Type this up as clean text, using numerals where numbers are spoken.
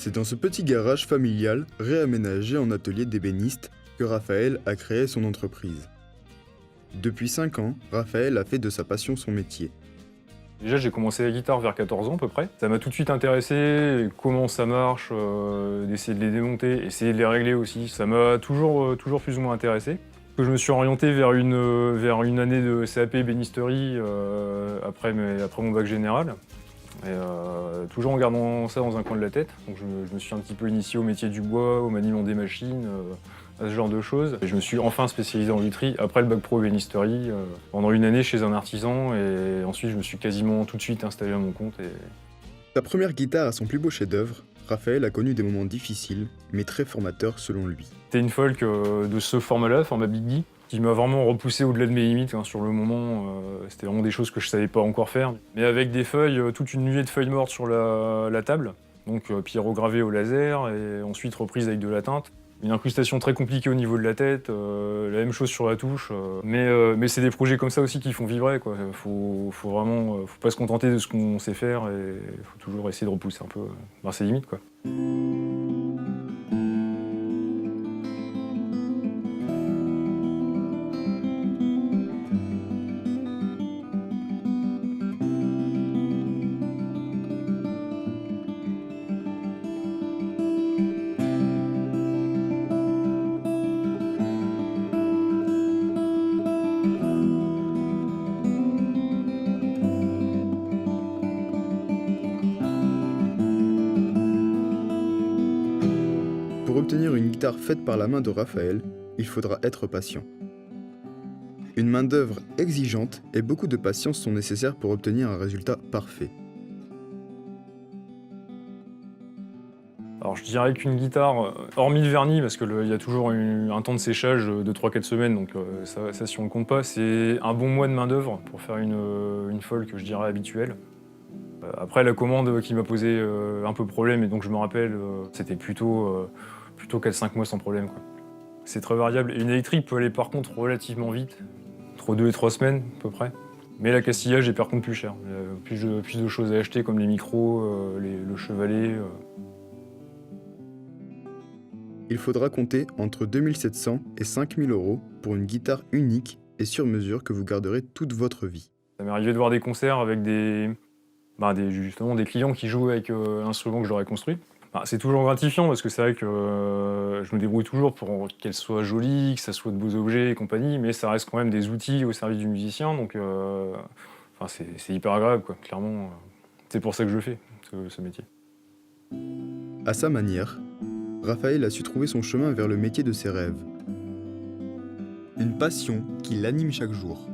C'est dans ce petit garage familial, réaménagé en atelier d'ébéniste, que Raphaël a créé son entreprise. Depuis 5 ans, Raphaël a fait de sa passion son métier. Déjà, j'ai commencé la guitare vers 14 ans à peu près. Ça m'a tout de suite intéressé, comment ça marche, d'essayer de les démonter, essayer de les régler aussi. Ça m'a toujours plus ou moins intéressé. Je me suis orienté vers une année de CAP ébénisterie après mon bac général. Et toujours en gardant ça dans un coin de la tête. Donc je me suis un petit peu initié au métier du bois, au maniement des machines, à ce genre de choses. Et je me suis enfin spécialisé en lutherie après le bac pro ébénisterie, pendant une année chez un artisan, et ensuite je me suis quasiment tout de suite installé à mon compte. Sa première guitare à son plus beau chef-d'œuvre, Raphaël a connu des moments difficiles, mais très formateurs selon lui. C'était une folk de ce format-là, format Big D, qui m'a vraiment repoussé au-delà de mes limites. Sur le moment, c'était vraiment des choses que je savais pas encore faire. Mais avec des feuilles, toute une nuée de feuilles mortes sur la table, donc pyrogravées au laser et ensuite reprises avec de la teinte. Une incrustation très compliquée au niveau de la tête, la même chose sur la touche. Mais c'est des projets comme ça aussi qui font vibrer, quoi. Faut pas se contenter de ce qu'on sait faire, et faut toujours essayer de repousser un peu ses limites, quoi. Pour obtenir une guitare faite par la main de Raphaël, il faudra être patient. Une main-d'œuvre exigeante et beaucoup de patience sont nécessaires pour obtenir un résultat parfait. Alors je dirais qu'une guitare, hormis le vernis, parce qu'il y a toujours un temps de séchage de 3-4 semaines, donc ça si on ne compte pas, c'est un bon mois de main d'œuvre pour faire une folk, je dirais, habituelle. Après, la commande qui m'a posé un peu problème, et donc je me rappelle, c'était plutôt 4-5 mois sans problème, quoi. C'est très variable. Et une électrique peut aller par contre relativement vite, entre 2 et 3 semaines à peu près. Mais la castillage est par contre plus cher. Il y a plus de choses à acheter comme les micros, le chevalet. Il faudra compter entre 2700 et 5000 € pour une guitare unique et sur mesure que vous garderez toute votre vie. Ça m'est arrivé de voir des concerts avec justement des clients qui jouent avec l'instrument que j'aurais construit. C'est toujours gratifiant parce que c'est vrai que je me débrouille toujours pour qu'elle soit jolie, que ça soit de beaux objets et compagnie, mais ça reste quand même des outils au service du musicien, donc c'est hyper agréable, quoi, clairement. C'est pour ça que je le fais, ce métier. À sa manière, Raphaël a su trouver son chemin vers le métier de ses rêves. Une passion qui l'anime chaque jour.